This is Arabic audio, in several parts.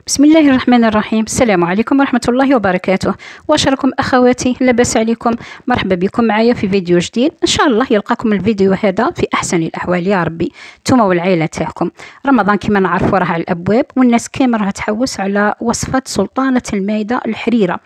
بسم الله الرحمن الرحيم. السلام عليكم ورحمة الله وبركاته. واش راكم أخواتي؟ لاباس عليكم؟ مرحبا بكم معايا في فيديو جديد. إن شاء الله يلقاكم الفيديو هذا في أحسن الأحوال يا ربي، نتوما والعائلة تاعكم. رمضان كما نعرفوا راه على الأبواب، والناس كامل راها تحوس على وصفة سلطانة المائدة الحريرة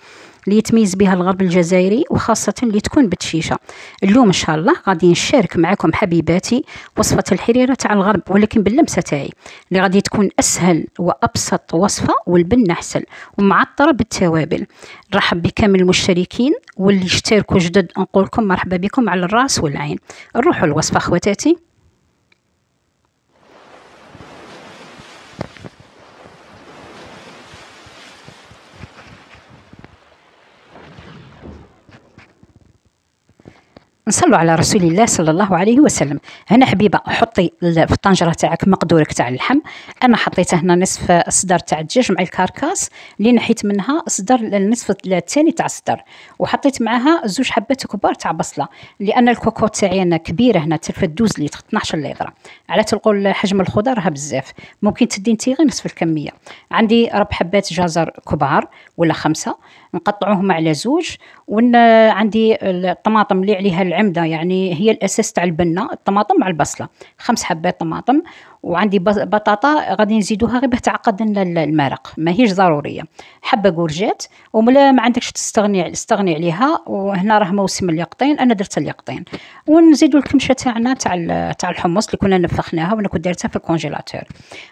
اللي يتميز بها الغرب الجزائري، وخاصة اللي تكون بالتشيشة. اليوم إن شاء الله غادي نشارك معكم حبيباتي وصفة الحريرة تاع الغرب، ولكن باللمسة تاعي، اللي غادي تكون أسهل وأبسط وصفة والبن أحسن ومعطرة بالتوابل. نرحب بكامل المشتركين، واللي اشتركوا جدد نقول لكم مرحبا بكم على الراس والعين. نروحوا الوصفة أخواتاتي. نصلوا على رسول الله صلى الله عليه وسلم. هنا حبيبه حطي في الطنجره تاعك مقدورك تاع اللحم. انا حطيته هنا نصف صدر تاع الدجاج مع الكركاس اللي نحيت منها صدر النصف الثاني تاع الصدر، وحطيت معها زوج حبات كبار تاع بصله، لان الكوكو تاعي انا كبيره هنا تلفت 12 لتر 12 لتر. على تلقوا حجم الخضر راها بزاف، ممكن تدي انت غير نصف الكميه. عندي 4 حبات جزر كبار ولا 5، نقطعوهم على زوج. وعندي الطماطم اللي عليها العمده، يعني هي الاساس تاع البنه، الطماطم مع البصله، 5 حبات طماطم. وعندي بطاطا غادي نزيدوها غير باه تعقد لنا المرق، ماهيش ضروريه. حبه كورجات، وملا ما عندكش تستغني عليها، وهنا راه موسم اليقطين، انا درت اليقطين. ونزيدوا الكمشه تاعنا تاع الحمص اللي كنا نفخناها، وانا كنت دارتها في الكونجيلاتور.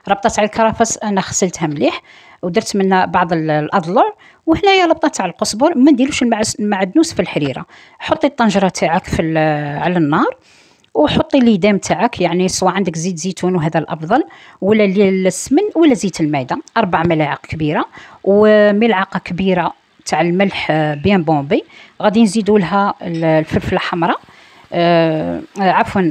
ربطه تاع الكرفس انا غسلتها مليح ودرت منها بعض الاضلع. وهنايا لبطه تاع القزبر، ما نديروش المعدنوس في الحريره. حطي الطنجره تاعك على النار، وحطي الليدام تاعك، يعني سواء عندك زيت زيتون وهذا الافضل، ولا السمن ولا زيت المايده. 4 ملاعق كبيره، وملعقه كبيره تاع الملح بيان بومبي. غادي نزيدوا لها الفلفله حمراء، عفوا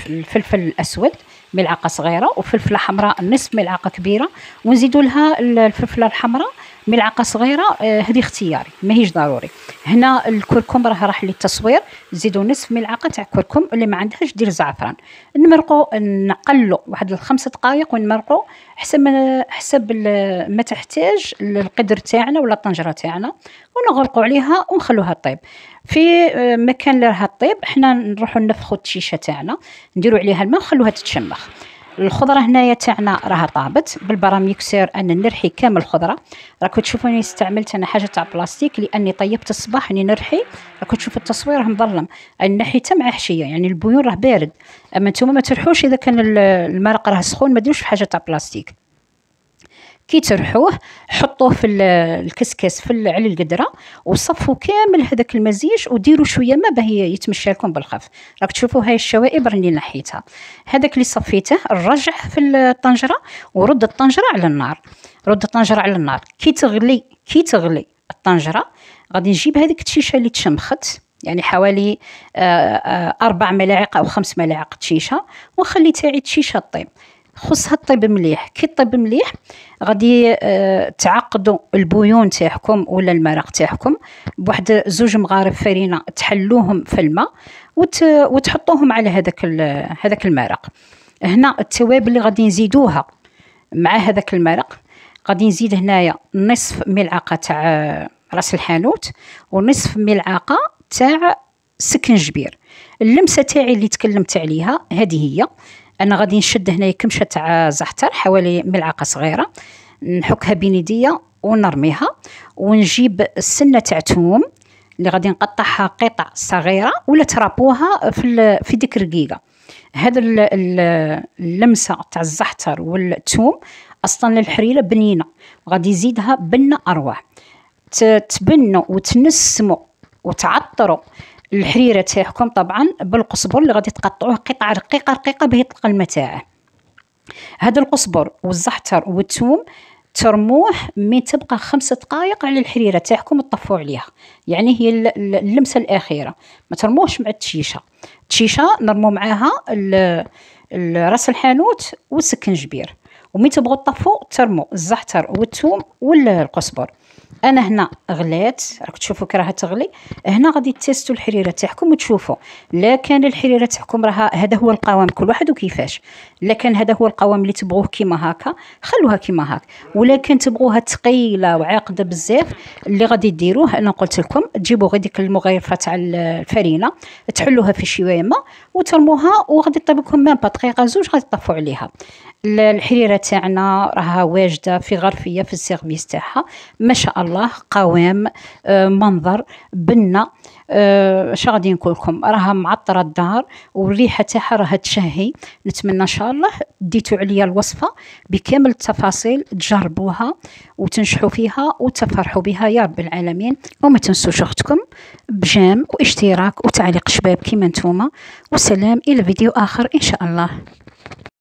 الفلفل الاسود ملعقه صغيره، وفلفله حمراء نصف ملعقه كبيره. ونزيدوا لها الفلفله الحمراء ملعقه صغيره، هذه اختياري ماهيش ضروري. هنا الكركم راح للتصوير، نزيدوا نصف ملعقه تاع كركم، اللي ما عندهاش دير زعفران. نمرقوا نقلوا واحد 5 دقائق، ونمرقوا حسب ما تحتاج القدر تاعنا ولا الطنجره تاعنا، ونغرقوا عليها ونخلوها طيب. في مكان اللي راها طيب، حنا نروحوا نفخوا التشيشه تاعنا، نديروا عليها الماء ونخلوها تتشمخ. الخضره هنايا تاعنا راها طابت بالبراميكسير، انا نرحي كامل الخضره. راكم تشوفوني استعملت انا حاجه تاع بلاستيك، لاني طيبت الصباح اني نرحي. راكم تشوفوا التصوير راه مظلم، انا نحيته مع حشيه، يعني البويون راه بارد. اما نتوما ما ترحوش اذا كان المرق راه سخون، ما ديروش في حاجه تاع بلاستيك. كي ترحوه حطوه في الكسكس على القدره، وصفوا كامل هذاك المزيج، وديروا شويه ما باه يتمشى لكم بالخف. راك تشوفوا هاي الشوائب راني نحيتها. هذاك اللي صفيته رجع في الطنجره، ورد الطنجره على النار. رد الطنجره على النار كي تغلي الطنجره، غادي نجيب هذيك التشيشه اللي تشمخت، يعني حوالي 4 ملاعق او 5 ملاعق تشيشه، ونخلي تاعي التشيشه طيب. خصها طيب مليح. كي طيب مليح غادي تعقدوا البويون تاعكم ولا المرق تاعكم بواحد 2 مغارف فرينه، تحلوهم في الماء وتحطوهم على هذاك المرق. هنا التوابل اللي غادي نزيدوها مع هذاك المرق، غادي نزيد هنايا نصف ملعقه تاع راس الحانوت، ونصف ملعقه تاع سكنجبير. اللمسه تاعي اللي تكلمت عليها هذه هي. انا غادي نشد هنايا كمشه تاع زعتر حوالي ملعقه صغيره، نحكها بين يديا ونرميها. ونجيب السنه تاع توم اللي غادي نقطعها قطع صغيره، ولا ترابوها في ديك الرقيقه. هذا اللمسه تاع الزعتر والثوم اصلا الحريره بنينه، وغادي يزيدها بنه اروع. تبنوا وتنسموا وتعطروا الحريره تاعكم طبعا بالقزبر اللي غادي تقطعوه قطع رقيقه باه يطلق الماء تاعه. هذا القزبر والزعتر والثوم ترموه من تبقى 5 دقائق على الحريره تاعكم، تطفوا عليها، يعني هي اللمسه الاخيره. ما ترموش مع التشيشه نرمو معاها راس الحانوت والسكنجبير. ومن تبغوا تطفوا ترموا الزعتر والثوم والقزبر. انا هنا غلات، راك تشوفوا كي راها تغلي. هنا غادي تيستوا الحريره تاعكم وتشوفوا لا كان الحريره تاعكم راها هذا هو القوام، كل واحد وكيفاش. لا كان هذا هو القوام اللي تبغوه كيما هكا خلوها كيما هاك، ولا كان تبغوها ثقيله وعاقده بزاف اللي غادي ديروه انا قلت لكم تجيبوا غير ديك المغيرفه تاع الفرينه تحلوها في شويه ماء وترموها، وغادي طيب لكم مام با دقيقه زوج غادي تطفوا عليها. الحريره تاعنا راها واجده في غرفيه في السيرفيس تاعها ما شاء الله، قوام منظر بنه. اش غادي نقول لكم، راها معطره الدار والريحه تاعها راها تشهي. نتمنى ان شاء الله ديتوا عليا الوصفه بكامل التفاصيل تجربوها وتنجحوا فيها وتفرحوا بها يا رب العالمين. وما تنسوش اختكم بجام واشتراك وتعليق شباب كيما نتوما، وسلام الى فيديو اخر ان شاء الله.